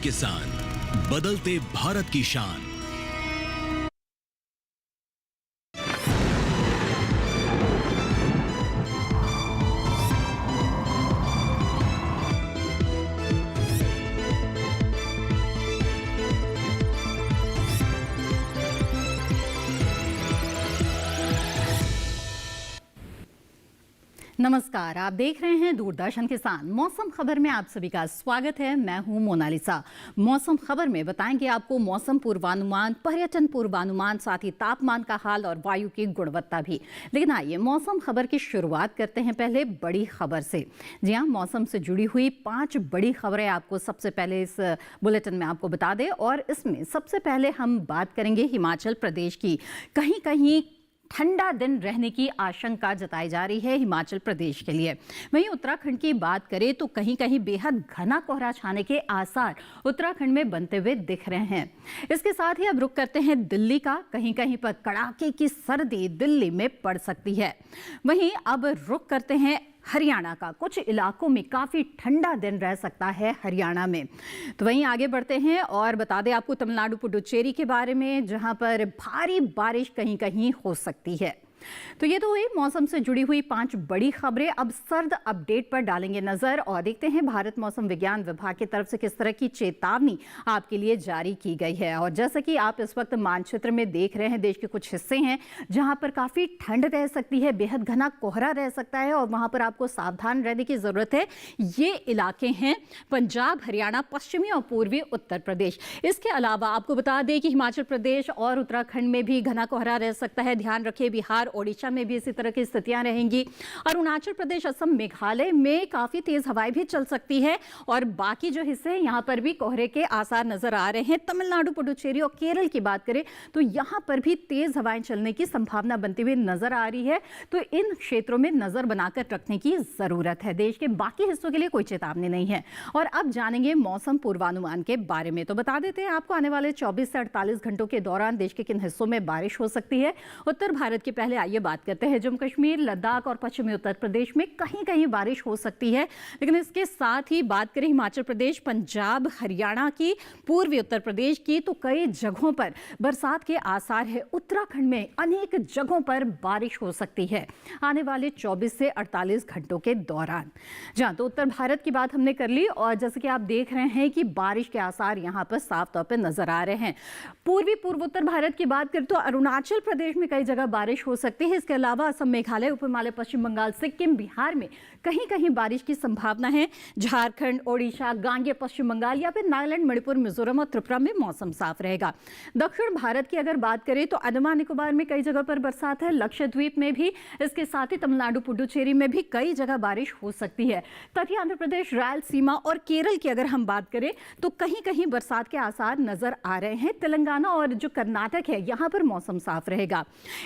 किसान, बदलते भारत की शान। नमस्कार, आप देख रहे हैं दूरदर्शन किसान। मौसम खबर में आप सभी का स्वागत है। मैं हूं मोनालिसा। मौसम खबर में बताएंगे आपको मौसम पूर्वानुमान, पर्यटन पूर्वानुमान, साथ ही तापमान का हाल और वायु की गुणवत्ता भी। लेकिन आइए मौसम खबर की शुरुआत करते हैं पहले बड़ी खबर से। जी हां, मौसम से जुड़ी हुई 5 बड़ी खबरें आपको सबसे पहले इस बुलेटिन में आपको बता दें। और इसमें सबसे पहले हम बात करेंगे हिमाचल प्रदेश की। कहीं कहीं ठंडा दिन रहने की आशंका जताई जा रही है हिमाचल प्रदेश के लिए। वहीं उत्तराखंड की बात करें तो कहीं कहीं बेहद घना कोहरा छाने के आसार उत्तराखंड में बनते हुए दिख रहे हैं। इसके साथ ही अब रुख करते हैं दिल्ली का। कहीं कहीं पर कड़ाके की सर्दी दिल्ली में पड़ सकती है। वहीं अब रुख करते हैं हरियाणा का। कुछ इलाकों में काफी ठंडा दिन रह सकता है हरियाणा में। तो वहीं आगे बढ़ते हैं और बता दें आपको तमिलनाडु पुडुचेरी के बारे में, जहां पर भारी बारिश कहीं कहीं हो सकती है। तो ये तो हुई मौसम से जुड़ी हुई 5 बड़ी खबरें। अब सर्द अपडेट पर डालेंगे नजर और देखते हैं भारत मौसम विज्ञान विभाग की तरफ से किस तरह की चेतावनी आपके लिए जारी की गई है। और जैसा कि आप इस वक्त मानचित्र में देख रहे हैं, देश के कुछ हिस्से हैं जहां पर काफी ठंड रह सकती है, बेहद घना कोहरा रह सकता है और वहां पर आपको सावधान रहने की जरूरत है। ये इलाके हैं पंजाब, हरियाणा, पश्चिमी और पूर्वी उत्तर प्रदेश। इसके अलावा आपको बता दें कि हिमाचल प्रदेश और उत्तराखंड में भी घना कोहरा रह सकता है। ध्यान रखिए, बिहार, ओडिशा में भी इसी तरह की स्थितियां रहेंगी। अरुणाचल प्रदेश, असम, मेघालय में काफी तेज हवाएं भी चल सकती है और बाकी जो हिस्से हैं यहां पर भी कोहरे के आसार नजर आ रहे हैं। तमिलनाडु, पुडुचेरी और केरल की बात करें तो यहां पर भी तेज हवाएं चलने की संभावना बनती हुई नजर आ रही है। तो इन क्षेत्रों में नजर बनाकर रखने की जरूरत है। देश के बाकी हिस्सों के लिए कोई चेतावनी नहीं है। और अब जानेंगे मौसम पूर्वानुमान के बारे में। तो बता देते हैं आपको आने वाले 24 से 48 घंटों के दौरान देश के किन हिस्सों में बारिश हो सकती है। उत्तर भारत के पहले आइए बात करते हैं। जम्मू कश्मीर, लद्दाख और पश्चिमी उत्तर प्रदेश में कहीं कहीं बारिश हो सकती है। लेकिन इसके साथ ही बात करें हिमाचल प्रदेश, पंजाब, हरियाणा की, पूर्वी उत्तर प्रदेश की, तो कई जगहों पर बरसात के आसार है। उत्तराखंड में अनेक जगहों पर बारिश हो सकती है आने वाले 24 से 48 घंटों के दौरान। जहां तो उत्तर भारत की बात हमने कर ली और जैसे कि आप देख रहे हैं कि बारिश के आसार यहां पर साफ तौर पर नजर आ रहे हैं। पूर्वोत्तर भारत की बात करें तो अरुणाचल प्रदेश में कई जगह बारिश हो सकती है। इसके अलावा असम, मेघालय, ऊपर हिमालय, पश्चिम बंगाल, सिक्किम, बिहार में कहीं कहीं बारिश की संभावना है। झारखंड, ओडिशा, गांगेय पश्चिम बंगाल या फिर नागालैंड, मणिपुर, मिजोरम और त्रिपुरा में मौसम साफ रहेगा। दक्षिण भारत की अगर बात करें तो अंडमान निकोबार में कई जगह पर बरसात है, लक्षद्वीप में भी, इसके साथ ही तमिलनाडु, पुडुचेरी में भी कई जगह बारिश हो सकती है। तटीय आंध्र प्रदेश, रायलसीमा और केरल की अगर हम बात करें तो कहीं कहीं बरसात के आसार नजर आ रहे हैं। तेलंगाना और जो कर्नाटक है यहां पर मौसम साफ रहेगा।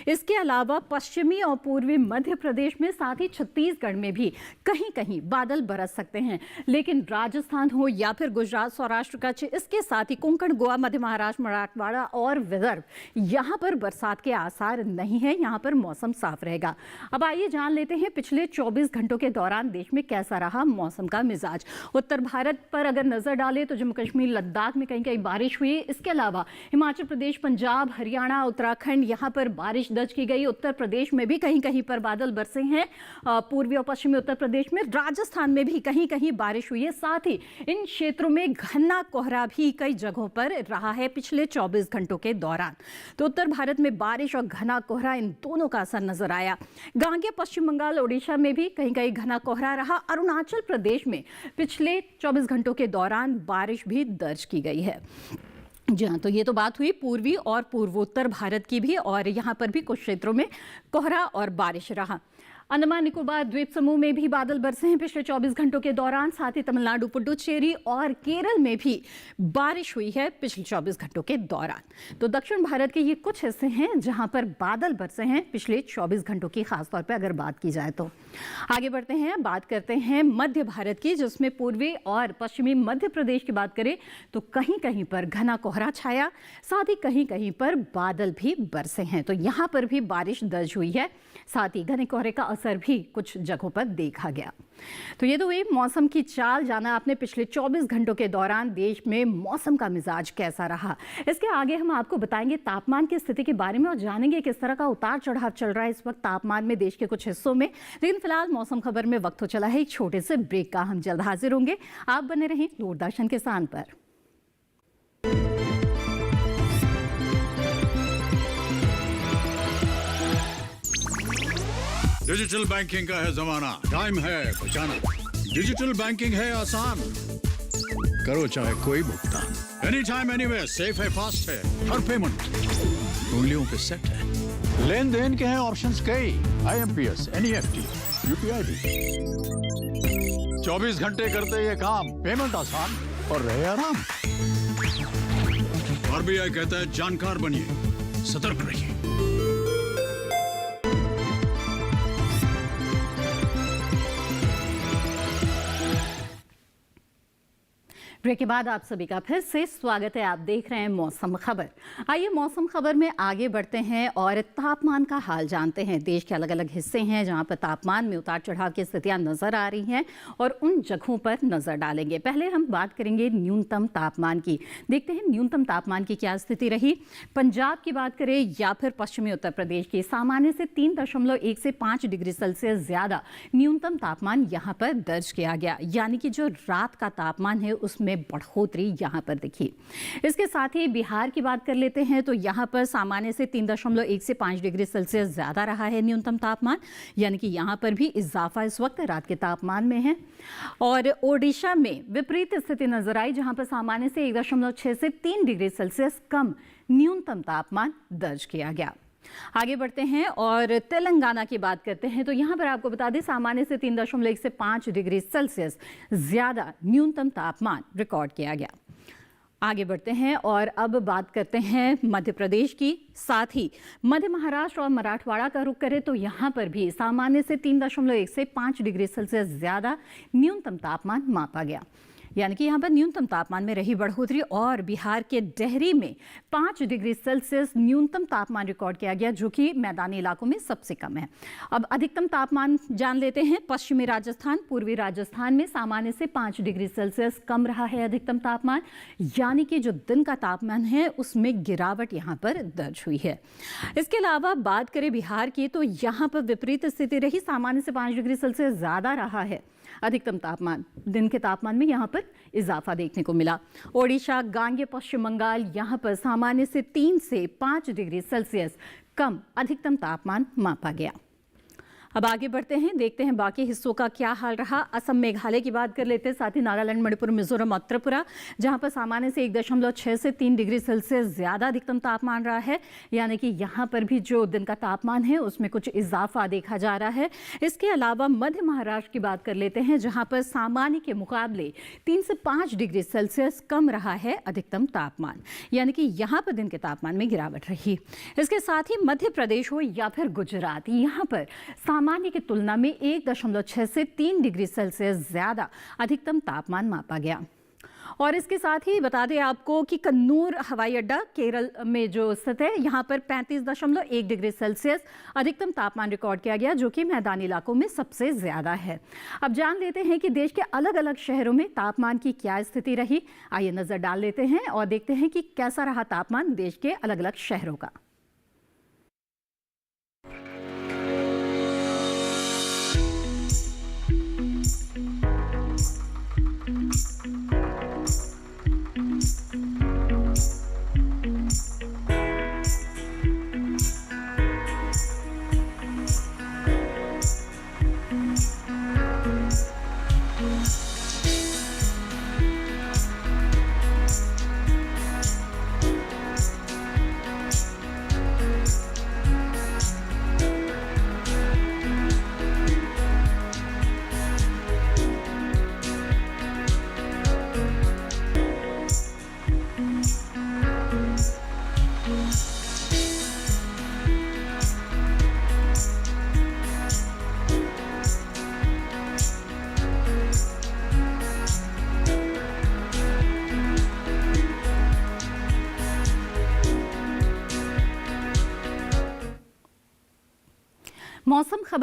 इसके अलावा पश्चिमी और पूर्वी मध्य प्रदेश में, साथ ही छत्तीसगढ़ में भी कहीं कहीं बादल बरस सकते हैं। लेकिन राजस्थान हो या फिर गुजरात, सौराष्ट्र, कच्छ, इसके साथ ही कोंकण, गोवा, मध्य महाराष्ट्र, मराठवाड़ा और विदर्भ, यहां पर बरसात के आसार नहीं है। यहां पर मौसम साफ रहेगा। अब आइए जान लेते हैं पिछले 24 घंटों के दौरान देश में कैसा रहा मौसम का मिजाज। उत्तर भारत पर अगर नजर डालें तो जम्मू कश्मीर, लद्दाख में कहीं कहीं बारिश हुई। इसके अलावा हिमाचल प्रदेश, पंजाब, हरियाणा, उत्तराखंड, यहां पर बारिश दर्ज की गई। उत्तर प्रदेश में भी कहीं कहीं पर बादल बरसे हैं। पूर्वी और पश्चिमी उत्तर प्रदेश में, राजस्थान में भी कहीं कहीं बारिश हुई है। साथ ही इन क्षेत्रों में घना कोहरा भी कई जगहों पर रहा है पिछले 24 घंटों के दौरान। तो उत्तर भारत में बारिश और घना कोहरा, इन दोनों का असर नजर आया। गांगेय पश्चिम बंगाल, ओडिशा में भी कहीं कहीं घना कोहरा रहा। अरुणाचल प्रदेश में पिछले 24 घंटों के दौरान बारिश भी दर्ज की गई है। जी हाँ, तो ये तो बात हुई पूर्वी और पूर्वोत्तर भारत की भी, और यहाँ पर भी कुछ क्षेत्रों में कोहरा और बारिश रहा। अंडमान निकोबार द्वीप समूह में भी बादल बरसे हैं पिछले 24 घंटों के दौरान। साथ ही तमिलनाडु, पुडुचेरी और केरल में भी बारिश हुई है पिछले 24 घंटों के दौरान। तो दक्षिण भारत के ये कुछ हिस्से हैं जहां पर बादल बरसे हैं पिछले 24 घंटों की, खासतौर पर अगर बात की जाए तो। आगे बढ़ते हैं, बात करते हैं मध्य भारत की, जिसमें पूर्वी और पश्चिमी मध्य प्रदेश की बात करें तो कहीं कहीं पर घना कोहरा छाया, साथ ही कहीं कहीं पर बादल भी बरसे हैं। तो यहाँ पर भी बारिश दर्ज हुई है। साथ ही घने कोहरे का असर भी कुछ जगहों पर देखा गया। तो ये तो हुई मौसम की चाल। जाना आपने पिछले 24 घंटों के दौरान देश में मौसम का मिजाज कैसा रहा। इसके आगे हम आपको बताएंगे तापमान की स्थिति के बारे में और जानेंगे किस तरह का उतार चढ़ाव चल रहा है इस वक्त तापमान में देश के कुछ हिस्सों में। लेकिन फिलहाल मौसम खबर में वक्त हो चला है एक छोटे से ब्रेक का। हम जल्द हाजिर होंगे। आप बने रहें दूरदर्शन किसान पर। डिजिटल बैंकिंग का है जमाना, टाइम है बचाना। डिजिटल बैंकिंग है आसान, करो चाहे कोई भुगतान, एनी टाइम एनीवेयर, सेफ है, फास्ट है, हर पेमेंट उंगलियों पे सेट है। लेन देन के हैं ऑप्शंस कई, IMPS, NEFT, UPI भी। 24 घंटे करते ये काम, पेमेंट आसान और रहे आराम। RBI कहता है जानकार बनिए, सतर्क रहिए। ब्रेक के बाद आप सभी का फिर से स्वागत है। आप देख रहे हैं मौसम खबर। आइए मौसम खबर में आगे बढ़ते हैं और तापमान का हाल जानते हैं। देश के अलग अलग हिस्से हैं जहां पर तापमान में उतार चढ़ाव की स्थितियां नजर आ रही हैं और उन जगहों पर नजर डालेंगे। पहले हम बात करेंगे न्यूनतम तापमान की। देखते हैं न्यूनतम तापमान की क्या स्थिति रही। पंजाब की बात करें या फिर पश्चिमी उत्तर प्रदेश की, सामान्य से 3.1 से 5 डिग्री सेल्सियस ज्यादा न्यूनतम तापमान यहां पर दर्ज किया गया। यानी कि जो रात का तापमान है उसमें बढ़ोतरी यहां पर दिखी। इसके साथ ही बिहार की बात कर लेते हैं तो यहां पर सामान्य से 3.1 से 5 डिग्री सेल्सियस ज्यादा रहा है न्यूनतम तापमान। यानी कि यहां पर भी इजाफा इस वक्त रात के तापमान में है। और ओडिशा में विपरीत स्थिति नजर आई जहां पर सामान्य से 1.6 से 3 डिग्री सेल्सियस कम न्यूनतम तापमान दर्ज किया गया। आगे बढ़ते हैं और तेलंगाना की बात करते हैं तो यहां पर आपको बता दें सामान्य से 3.1 से 5 डिग्री सेल्सियस ज्यादा न्यूनतम तापमान रिकॉर्ड किया गया। आगे बढ़ते हैं और अब बात करते हैं मध्य प्रदेश की, साथ ही मध्य महाराष्ट्र और मराठवाड़ा का रुख करें तो यहां पर भी सामान्य से 3.1 से 5 डिग्री सेल्सियस ज्यादा न्यूनतम तापमान मापा गया। यानी कि यहाँ पर न्यूनतम तापमान में रही बढ़ोतरी और बिहार के डेहरी में 5 डिग्री सेल्सियस न्यूनतम तापमान रिकॉर्ड किया गया, जो कि मैदानी इलाकों में सबसे कम है। अब अधिकतम तापमान जान लेते हैं। पश्चिमी राजस्थान, पूर्वी राजस्थान में सामान्य से 5 डिग्री सेल्सियस कम रहा है अधिकतम तापमान। यानी कि जो दिन का तापमान है उसमें गिरावट यहाँ पर दर्ज हुई है। इसके अलावा बात करें बिहार की तो यहाँ पर विपरीत स्थिति रही। सामान्य से 5 डिग्री सेल्सियस ज्यादा रहा है अधिकतम तापमान। दिन के तापमान में यहाँ पर इजाफा देखने को मिला। ओडिशा, गांगे, पश्चिम बंगाल यहाँ पर सामान्य से 3 से 5 डिग्री सेल्सियस कम अधिकतम तापमान मापा गया। अब आगे बढ़ते हैं, देखते हैं बाकी हिस्सों का क्या हाल रहा। असम, मेघालय की बात कर लेते हैं, साथ ही नागालैंड, मणिपुर, मिजोरम और त्रिपुरा, जहां पर सामान्य से 1.6 से 3 डिग्री सेल्सियस ज्यादा अधिकतम तापमान रहा है। यानी कि यहां पर भी जो दिन का तापमान है उसमें कुछ इजाफा देखा जा रहा है। इसके अलावा मध्य महाराष्ट्र की बात कर लेते हैं, जहां पर सामान्य के मुकाबले 3 से 5 डिग्री सेल्सियस कम रहा है अधिकतम तापमान। यानी कि यहां पर दिन के तापमान में गिरावट रही। इसके साथ ही मध्य प्रदेश हो या फिर गुजरात, यहाँ पर सामान्य की तुलना में 1.6 से 3 डिग्री सेल्सियस ज्यादा अधिकतम तापमान मापा गया। और इसके साथ ही बता दें आपको कि कन्नूर हवाई अड्डा केरल में जो स्थित है, यहाँ पर 35.1 डिग्री सेल्सियस अधिकतम तापमान रिकॉर्ड किया गया, जो कि मैदानी इलाकों में सबसे ज्यादा है। अब जान लेते हैं कि देश के अलग अलग शहरों में तापमान की क्या स्थिति रही। आइए नजर डाल लेते हैं और देखते हैं कि कैसा रहा तापमान देश के अलग अलग शहरों का।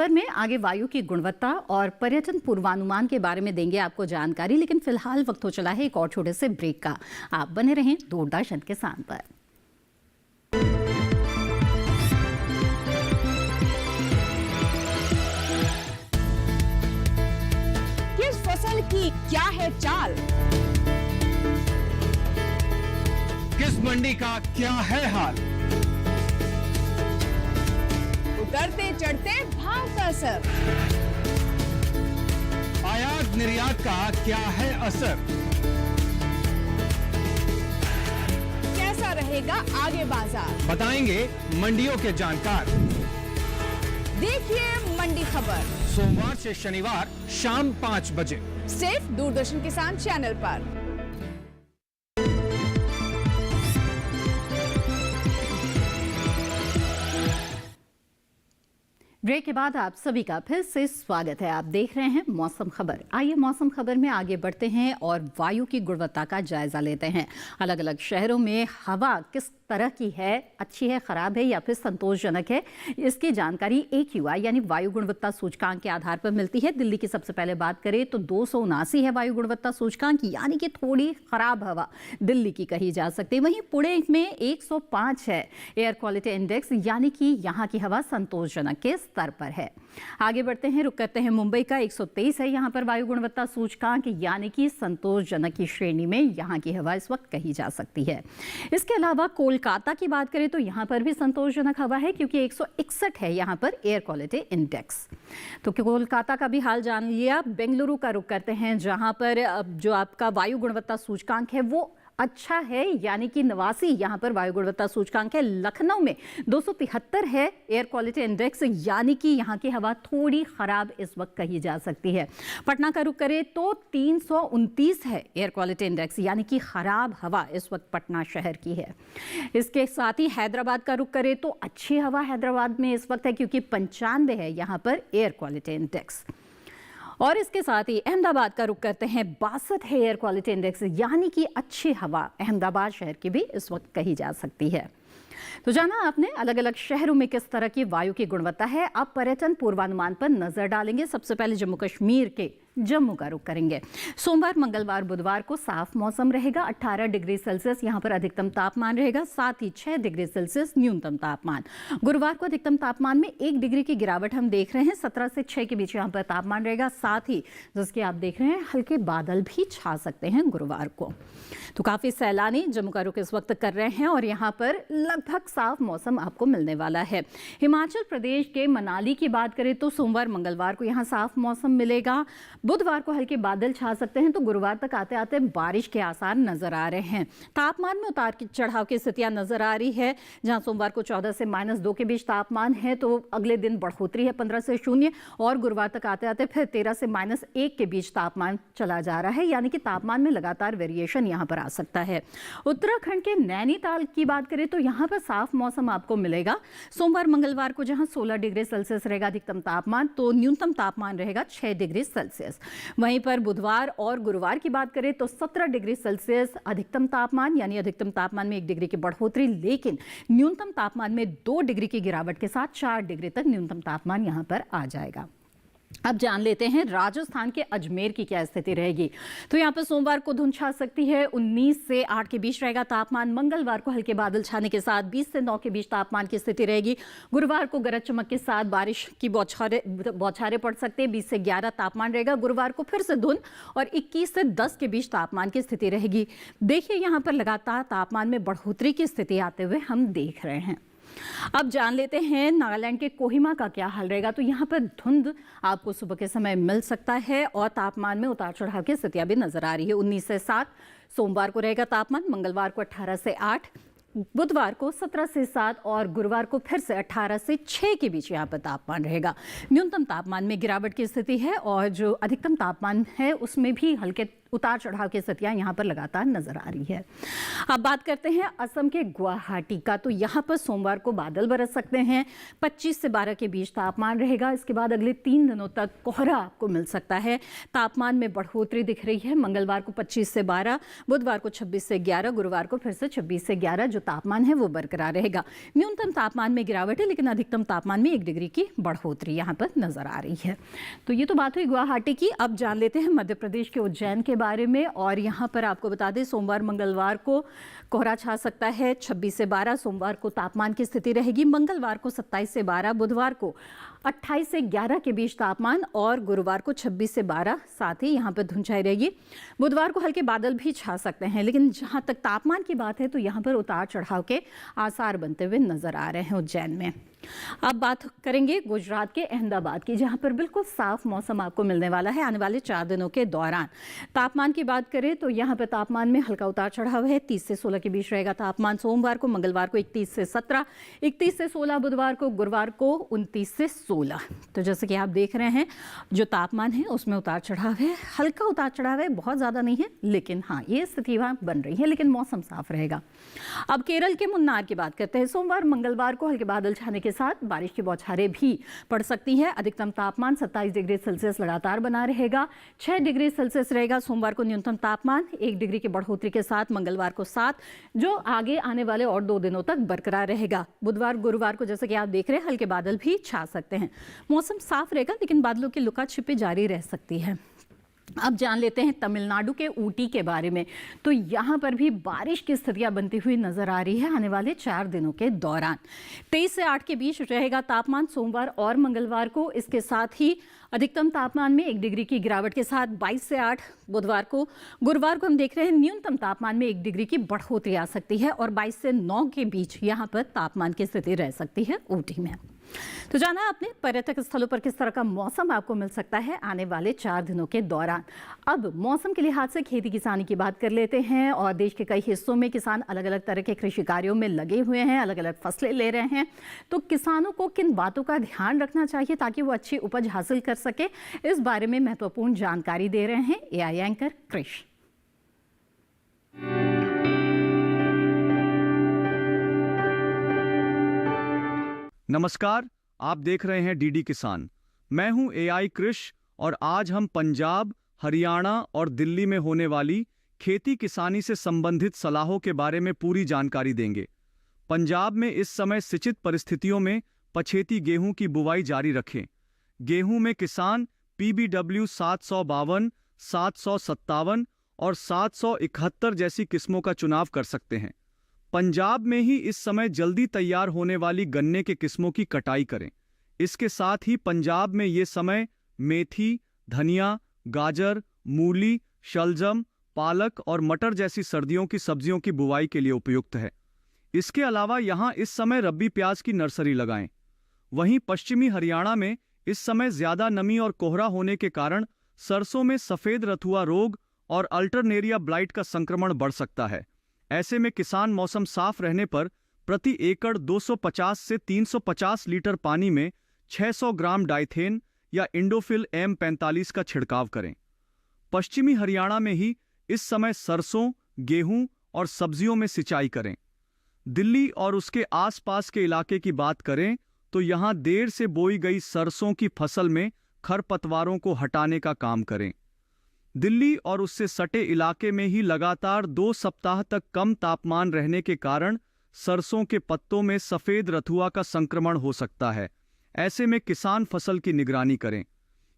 खबर में आगे वायु की गुणवत्ता और पर्यटन पूर्वानुमान के बारे में देंगे आपको जानकारी, लेकिन फिलहाल वक्त हो चला है एक और छोटे से ब्रेक का। आप बने रहें दूरदर्शन किसान पर। किस फसल की क्या है चाल, किस मंडी का क्या है हाल, उतरते चढ़ते भाव का असर, आयात निर्यात का क्या है असर, कैसा रहेगा आगे बाजार, बताएंगे मंडियों के जानकार। देखिए मंडी खबर सोमवार से शनिवार शाम 5 बजे सिर्फ दूरदर्शन किसान चैनल पर। ब्रेक के बाद आप सभी का फिर से स्वागत है। आप देख रहे हैं मौसम खबर। आइए मौसम खबर में आगे बढ़ते हैं और वायु की गुणवत्ता का जायजा लेते हैं। अलग अलग शहरों में हवा किस तरह की है, अच्छी है, खराब है या फिर संतोषजनक है, इसकी जानकारी AQI यानी वायु गुणवत्ता सूचकांक के आधार पर मिलती है। दिल्ली की सबसे पहले बात करें तो 279 है वायु गुणवत्ता सूचकांक, यानी कि थोड़ी खराब हवा दिल्ली की कही जा सकती है। वहीं पुणे में 105 है एयर क्वालिटी इंडेक्स, यानी कि यहाँ की हवा संतोषजनक के स्तर पर है। आगे बढ़ते हैं, रुक करते हैं मुंबई का 123 है यहाँ पर वायु गुणवत्ता सूचकांक, यानी कि संतोषजनक की श्रेणी में यहाँ की हवा इस वक्त कही जा सकती है। इसके अलावा कोलकाता की बात करें तो यहाँ पर भी संतोषजनक हवा है, क्योंकि 161 है यहाँ पर एयर क्वालिटी इंडेक्स। तो कोलकाता का भी हाल जान लिया। बेंगलुरु का रुक करते हैं, जहाँ पर जो आपका वायु गुणवत्ता सूचकांक है वो अच्छा है, यानी कि 89 यहाँ पर वायु गुणवत्ता सूचकांक है। लखनऊ में 273 है एयर क्वालिटी इंडेक्स, यानी कि यहाँ की हवा थोड़ी खराब इस वक्त कही जा सकती है। पटना का रुख करें तो 329 है एयर क्वालिटी इंडेक्स, यानी कि खराब हवा इस वक्त पटना शहर की है। इसके साथ ही हैदराबाद का रुख करें तो अच्छी हवा हैदराबाद में इस वक्त है, क्योंकि 95 है यहाँ पर एयर क्वालिटी इंडेक्स। और इसके साथ ही अहमदाबाद का रुख करते हैं, 62 है एयर क्वालिटी इंडेक्स, यानी कि अच्छी हवा अहमदाबाद शहर की भी इस वक्त कही जा सकती है। तो जाना आपने अलग अलग शहरों में किस तरह की वायु की गुणवत्ता है। अब पर्यटन पूर्वानुमान पर नजर डालेंगे। सबसे पहले जम्मू कश्मीर के जम्मू का रुख करेंगे। सोमवार, मंगलवार, बुधवार को साफ मौसम रहेगा। 18 डिग्री सेल्सियस यहाँ पर अधिकतम तापमान रहेगा, साथ ही 6 डिग्री सेल्सियस न्यूनतम तापमान। गुरुवार को अधिकतम तापमान में 1 डिग्री की गिरावट हम देख रहे हैं, 17 से 6 के बीच यहाँ पर तापमान रहेगा। साथ ही जिसके आप देख रहे हैं हल्के बादल भी छा सकते हैं गुरुवार को। तो काफी सैलानी जम्मू का रुख इस वक्त कर रहे हैं और यहाँ पर लगभग साफ मौसम आपको मिलने वाला है। हिमाचल प्रदेश के मनाली की बात करें तो सोमवार, मंगलवार को यहाँ साफ मौसम मिलेगा। बुधवार को हल्के बादल छा सकते हैं, तो गुरुवार तक आते आते बारिश के आसार नजर आ रहे हैं। तापमान में उतार चढ़ाव की स्थितियां नजर आ रही है। जहां सोमवार को 14 से -2 के बीच तापमान है, तो अगले दिन बढ़ोतरी है 15 से 0, और गुरुवार तक आते आते फिर 13 से -1 के बीच तापमान चला जा रहा है, यानी कि तापमान में लगातार वेरिएशन यहाँ पर आ सकता है। उत्तराखंड के नैनीताल की बात करें तो यहाँ पर साफ मौसम आपको मिलेगा। सोमवार, मंगलवार को जहाँ 16 डिग्री सेल्सियस रहेगा अधिकतम तापमान, तो न्यूनतम तापमान रहेगा 6 डिग्री सेल्सियस। वहीं पर बुधवार और गुरुवार की बात करें तो 17 डिग्री सेल्सियस अधिकतम तापमान, यानी अधिकतम तापमान में 1 डिग्री की बढ़ोतरी, लेकिन न्यूनतम तापमान में 2 डिग्री की गिरावट के साथ 4 डिग्री तक न्यूनतम तापमान यहां पर आ जाएगा। अब जान लेते हैं राजस्थान के अजमेर की क्या स्थिति रहेगी। तो यहाँ पर सोमवार को धुंध छा सकती है, 19 से 8 के बीच रहेगा तापमान। मंगलवार को हल्के बादल छाने के साथ 20 से 9 के बीच तापमान की स्थिति रहेगी। गुरुवार को गरज चमक के साथ बारिश की बौछारें पड़ सकती है, 20 से 11 तापमान रहेगा। गुरुवार को फिर से धुंध और 21 से 10 के बीच तापमान की स्थिति रहेगी। देखिए यहाँ पर लगातार तापमान में बढ़ोतरी की स्थिति आते हुए हम देख रहे हैं। अब जान लेते हैं नागालैंड के कोहिमा का क्या हाल रहेगा। तो यहाँ पर धुंध आपको सुबह के समय मिल सकता है और तापमान में उतार चढ़ाव की स्थितियां भी नजर आ रही है। 19 से 7 सोमवार को रहेगा तापमान, मंगलवार को 18 से 8, बुधवार को 17 से 7 और गुरुवार को फिर से 18 से 6 के बीच यहाँ पर तापमान रहेगा। न्यूनतम तापमान में गिरावट की स्थिति है और जो अधिकतम तापमान है उसमें भी हल्के उतार चढ़ाव की स्थितियां यहाँ पर लगातार नजर आ रही है। अब बात करते हैं असम के गुवाहाटी का। तो यहाँ पर सोमवार को बादल बरस सकते हैं, 25 से 12 के बीच तापमान रहेगा। इसके बाद अगले 3 दिनों तक कोहरा आपको मिल सकता है। तापमान में बढ़ोतरी दिख रही है। मंगलवार को 25 से 12, बुधवार को 26 से 11, गुरुवार को फिर से 26 से 11 जो तापमान है वो बरकरार रहेगा। न्यूनतम तापमान में गिरावट है, लेकिन अधिकतम तापमान में 1 डिग्री की बढ़ोतरी यहाँ पर नजर आ रही है। तो ये तो बात हुई गुवाहाटी की। अब जान लेते हैं मध्य प्रदेश के उज्जैन के बारे में। और यहाँ पर आपको बता दें, सोमवार मंगलवार को कोहरा छा सकता है। 26 से 12 सोमवार को तापमान की स्थिति रहेगी। मंगलवार को 27 से 12, बुधवार को 28 से 11 के बीच तापमान और गुरुवार को 26 से 12, साथ ही यहाँ पर धुंध छाई रहेगी। बुधवार को हल्के बादल भी छा सकते हैं, लेकिन जहाँ तक तापमान की बात है तो यहाँ पर उतार चढ़ाव के आसार बनते हुए नजर आ रहे हैं उज्जैन में। अब बात करेंगे गुजरात के अहमदाबाद की, जहां पर बिल्कुल साफ मौसम आपको मिलने वाला है आने वाले 4 दिनों के दौरान। तापमान की बात करें तो यहां पर तापमान में हल्का उतार चढ़ाव है। 30 से 16 के बीच रहेगा तापमान सोमवार को, मंगलवार को 31 से 17, 31 से 16 बुधवार को, गुरुवार को 29 से 16। तो जैसे कि आप देख रहे हैं जो तापमान है उसमें उतार चढ़ाव है, हल्का उतार चढ़ाव है, बहुत ज़्यादा नहीं है, लेकिन हाँ ये स्थिति वहाँ बन रही है, लेकिन मौसम साफ रहेगा। अब केरल के मुन्नार की बात करते हैं। सोमवार मंगलवार को हल्के बादल छाने के साथ बारिश की बौछारें भी पड़ सकती है। अधिकतम तापमान 27 डिग्री सेल्सियस लगातार बना रहेगा। 6 डिग्री सेल्सियस रहेगा सोमवार को न्यूनतम तापमान, 1 डिग्री की बढ़ोतरी के साथ मंगलवार को 7, जो आगे आने वाले और 2 दिनों तक बरकरार रहेगा। बुधवार गुरुवार को जैसे कि आप देख रहे हैं हल्के बादल भी छा सकते हैं। मौसम साफ रहेगा, लेकिन बादलों की लुका छिपी जारी रह सकती है। अब जान लेते हैं तमिलनाडु के ऊटी के बारे में। तो यहाँ पर भी बारिश की स्थितियां बनती हुई नजर आ रही है आने वाले 4 दिनों के दौरान। 23 से 8 के बीच रहेगा तापमान सोमवार और मंगलवार को। इसके साथ ही अधिकतम तापमान में 1 डिग्री की गिरावट के साथ 22 से 8 बुधवार को, गुरुवार को हम देख रहे हैं न्यूनतम तापमान में 1 डिग्री की बढ़ोतरी आ सकती है और 22 से 9 के बीच यहाँ पर तापमान की स्थिति रह सकती है ऊटी में। तो जाना आपने पर्यटक स्थलों पर किस तरह का मौसम आपको मिल सकता है आने वाले 4 दिनों के दौरान। अब मौसम के लिहाज से खेती किसानी की बात कर लेते हैं। और देश के कई हिस्सों में किसान अलग अलग तरह के कृषि कार्यों में लगे हुए हैं, अलग अलग फसलें ले रहे हैं। तो किसानों को किन बातों का ध्यान रखना चाहिए ताकि वो अच्छी उपज हासिल कर सके, इस बारे में महत्वपूर्ण जानकारी दे रहे हैं एआई एंकर कृष। नमस्कार, आप देख रहे हैं डीडी किसान। मैं हूं एआई कृष और आज हम पंजाब, हरियाणा और दिल्ली में होने वाली खेती किसानी से संबंधित सलाहों के बारे में पूरी जानकारी देंगे। पंजाब में इस समय सिंचित परिस्थितियों में पछेती गेहूं की बुवाई जारी रखें। गेहूं में किसान PBW 752, 757 और 771 जैसी किस्मों का चुनाव कर सकते हैं। पंजाब में ही इस समय जल्दी तैयार होने वाली गन्ने के किस्मों की कटाई करें। इसके साथ ही पंजाब में ये समय मेथी, धनिया, गाजर, मूली, शलजम, पालक और मटर जैसी सर्दियों की सब्जियों की बुवाई के लिए उपयुक्त है। इसके अलावा यहाँ इस समय रब्बी प्याज की नर्सरी लगाएं। वहीं पश्चिमी हरियाणा में इस समय ज्यादा नमी और कोहरा होने के कारण सरसों में सफेद रथुआ रोग और अल्टरनेरिया ब्लाइट का संक्रमण बढ़ सकता है। ऐसे में किसान मौसम साफ रहने पर प्रति एकड़ 250 से 350 लीटर पानी में 600 ग्राम डाइथेन या इंडोफिल M45 का छिड़काव करें। पश्चिमी हरियाणा में ही इस समय सरसों, गेहूं और सब्जियों में सिंचाई करें। दिल्ली और उसके आसपास के इलाके की बात करें तो यहां देर से बोई गई सरसों की फसल में खरपतवारों को हटाने का काम करें। दिल्ली और उससे सटे इलाके में ही लगातार 2 सप्ताह तक कम तापमान रहने के कारण सरसों के पत्तों में सफेद रथुआ का संक्रमण हो सकता है। ऐसे में किसान फसल की निगरानी करें।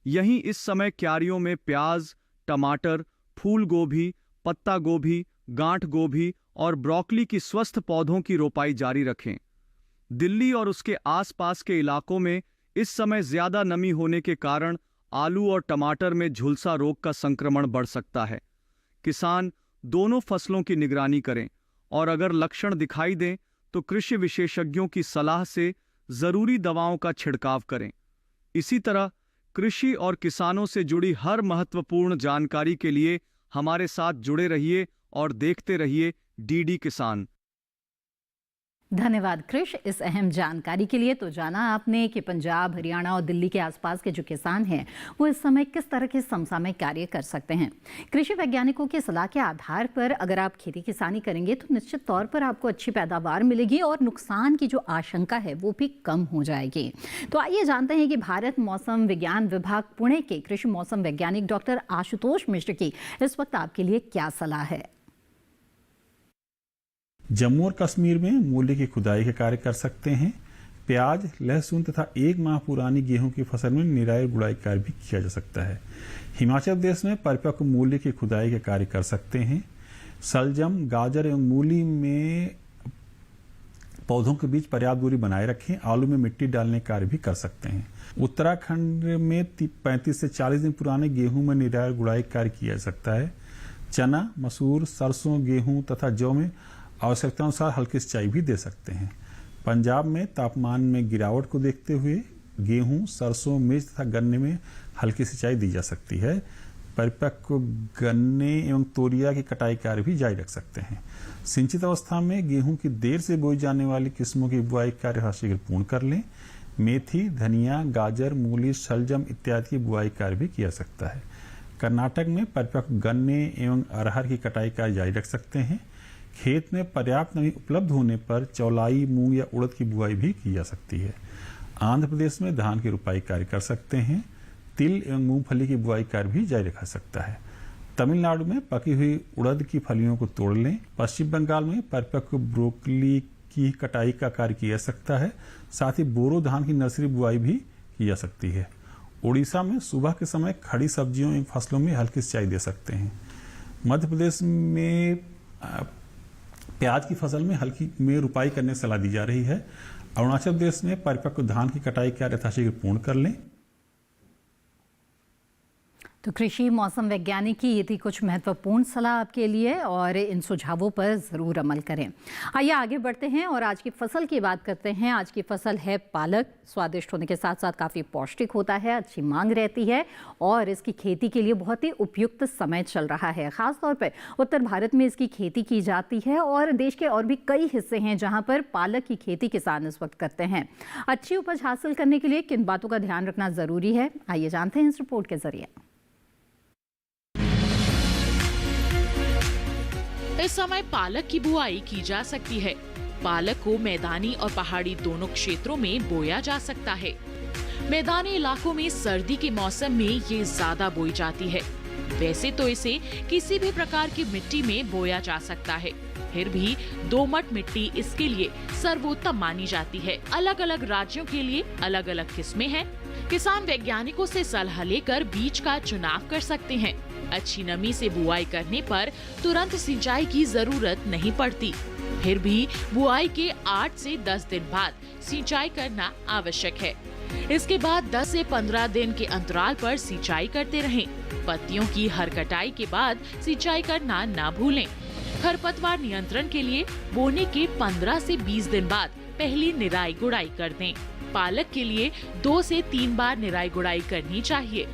यहीं इस समय क्यारियों में प्याज, टमाटर, फूल गोभी, पत्ता गोभी, गांठ गोभी और ब्रोकली की स्वस्थ पौधों की रोपाई जारी रखें। दिल्ली और उसके आसपास के इलाकों में इस समय ज्यादा नमी होने के कारण आलू और टमाटर में झुलसा रोग का संक्रमण बढ़ सकता है। किसान दोनों फसलों की निगरानी करें और अगर लक्षण दिखाई दें तो कृषि विशेषज्ञों की सलाह से जरूरी दवाओं का छिड़काव करें। इसी तरह कृषि और किसानों से जुड़ी हर महत्वपूर्ण जानकारी के लिए हमारे साथ जुड़े रहिए और देखते रहिए डीडी किसान। धन्यवाद कृष इस अहम जानकारी के लिए। तो जाना आपने कि पंजाब, हरियाणा और दिल्ली के आसपास के जो किसान हैं वो इस समय किस तरह के समसामयिक कार्य कर सकते हैं। कृषि वैज्ञानिकों की सलाह के आधार पर अगर आप खेती किसानी करेंगे तो निश्चित तौर पर आपको अच्छी पैदावार मिलेगी और नुकसान की जो आशंका है वो भी कम हो जाएगी। तो आइए जानते हैं कि भारत मौसम विज्ञान विभाग पुणे के कृषि मौसम वैज्ञानिक डॉक्टर आशुतोष मिश्र की इस वक्त आपके लिए क्या सलाह है। जम्मू और कश्मीर में मूली की खुदाई के कार्य कर सकते हैं। प्याज, लहसुन तथा 1 माह पुरानी गेहूं की फसल में निराई गुड़ाई कार्य भी किया जा सकता है। हिमाचल प्रदेश में परिपक्व मूली की खुदाई के कार्य कर सकते हैं। शलजम, गाजर एवं मूली में पौधों के बीच पर्याप्त दूरी बनाए रखें। आलू में मिट्टी डालने का कार्य भी कर सकते हैं। उत्तराखंड में 35 से 40 दिन पुराने गेहूं में निराई गुड़ाई कार्य किया जा सकता है। चना, मसूर, सरसों, गेहूं तथा जौ में आवश्यकतानुसार हल्की सिंचाई भी दे सकते हैं। पंजाब में तापमान में गिरावट को देखते हुए गेहूं, सरसों, मिर्च तथा गन्ने में हल्की सिंचाई दी जा सकती है। परिपक्व गन्ने एवं तोरिया की कटाई कार्य भी जारी रख सकते हैं। सिंचित अवस्था में गेहूं की देर से बोई जाने वाली किस्मों की बुआई कार्य शीघ्र पूर्ण कर लें। मेथी, धनिया, गाजर, मूली, शलजम इत्यादि की बुआई कार्य भी किया सकता है। कर्नाटक में परिपक्व गन्ने एवं अरहर की कटाई कार्य जारी रख सकते हैं। खेत में पर्याप्त नमी उपलब्ध होने पर चौलाई, मूंग या उड़द की बुआई भी की जा सकती है। आंध्र प्रदेश में धान की रुपाई कार्य कर सकते हैं। तिल एवं मूंगफली की बुआई कार्य भी जारी रखा सकता है। तमिलनाडु में पकी हुई उड़द की फलियों को तोड़ लें। पश्चिम बंगाल में परिपक्व ब्रोकली की कटाई का कार्य किया जा सकता है। साथ ही बोरो धान की नर्सरी बुआई भी की जा सकती है। उड़ीसा में सुबह के समय खड़ी सब्जियों एवं फसलों में हल्की सिंचाई दे सकते हैं। मध्य प्रदेश में प्याज की फसल में रुपाई करने की सलाह दी जा रही है। अरुणाचल प्रदेश में परिपक्व धान की कटाई कार्य यथाशीघ्र पूर्ण कर लें। तो कृषि मौसम वैज्ञानिक की ये थी कुछ महत्वपूर्ण सलाह आपके लिए और इन सुझावों पर ज़रूर अमल करें। आइए आगे बढ़ते हैं और आज की फसल की बात करते हैं। आज की फसल है पालक। स्वादिष्ट होने के साथ साथ काफ़ी पौष्टिक होता है, अच्छी मांग रहती है और इसकी खेती के लिए बहुत ही उपयुक्त समय चल रहा है। ख़ासतौर पर उत्तर भारत में इसकी खेती की जाती है और देश के और भी कई हिस्से हैं जहाँ पर पालक की खेती किसान इस वक्त करते हैं। अच्छी उपज हासिल करने के लिए किन बातों का ध्यान रखना ज़रूरी है, आइए जानते हैं इस रिपोर्ट के जरिए। इस समय पालक की बुआई की जा सकती है। पालक को मैदानी और पहाड़ी दोनों क्षेत्रों में बोया जा सकता है। मैदानी इलाकों में सर्दी के मौसम में ये ज्यादा बोई जाती है। वैसे तो इसे किसी भी प्रकार की मिट्टी में बोया जा सकता है, फिर भी दोमट मिट्टी इसके लिए सर्वोत्तम मानी जाती है। अलग अलग राज्यों के लिए अलग अलग किस्में हैं। किसान वैज्ञानिकों से सलाह लेकर बीज का चुनाव कर सकते हैं। अच्छी नमी से बुआई करने पर तुरंत सिंचाई की जरूरत नहीं पड़ती, फिर भी बुआई के 8 से 10 दिन बाद सिंचाई करना आवश्यक है। इसके बाद 10 से 15 दिन के अंतराल पर सिंचाई करते रहें। पत्तियों की हर कटाई के बाद सिंचाई करना ना भूलें। खरपतवार नियंत्रण के लिए बोने के 15 से 20 दिन बाद पहली निराई गुड़ाई कर दें। पालक के लिए 2 से 3 बार निराई गुड़ाई करनी चाहिए।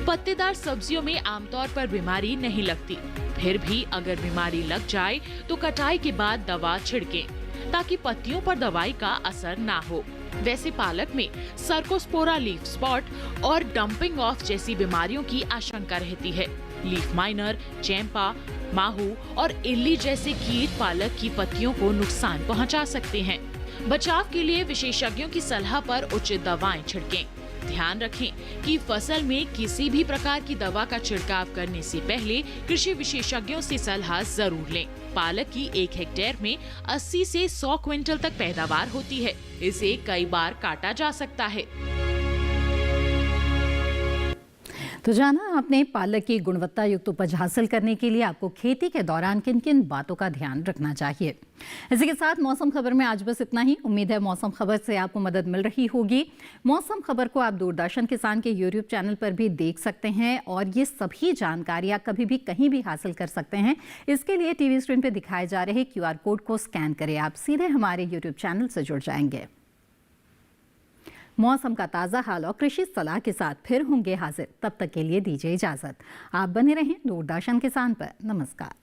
पत्तेदार सब्जियों में आमतौर पर बीमारी नहीं लगती, फिर भी अगर बीमारी लग जाए तो कटाई के बाद दवा छिड़कें ताकि पत्तियों पर दवाई का असर ना हो। वैसे पालक में सर्कोस्पोरा लीफ स्पॉट और डंपिंग ऑफ जैसी बीमारियों की आशंका रहती है। लीफ माइनर, चैंपा, माहू और इल्ली जैसे कीट पालक की पत्तियों को नुकसान पहुंचा सकते हैं। बचाव के लिए विशेषज्ञों की सलाह पर उचित दवाएं छिड़कें। ध्यान रखें कि फसल में किसी भी प्रकार की दवा का छिड़काव करने से पहले कृषि विशेषज्ञों से सलाह जरूर लें। पालक की 1 हेक्टेयर में 80 से 100 क्विंटल तक पैदावार होती है। इसे कई बार काटा जा सकता है। तो जाना आपने पालक की गुणवत्ता युक्त उपज हासिल करने के लिए आपको खेती के दौरान किन किन बातों का ध्यान रखना चाहिए। इसी के साथ मौसम खबर में आज बस इतना ही। उम्मीद है मौसम खबर से आपको मदद मिल रही होगी। मौसम खबर को आप दूरदर्शन किसान के यूट्यूब चैनल पर भी देख सकते हैं और ये सभी जानकारियां कभी भी कहीं भी हासिल कर सकते हैं। इसके लिए टीवी स्क्रीन पर दिखाए जा रहे QR कोड को स्कैन करें, आप सीधे हमारे यूट्यूब चैनल से जुड़ जाएंगे। मौसम का ताज़ा हाल और कृषि सलाह के साथ फिर होंगे हाजिर। तब तक के लिए दीजिए इजाज़त। आप बने रहें दूरदर्शन किसान पर। नमस्कार।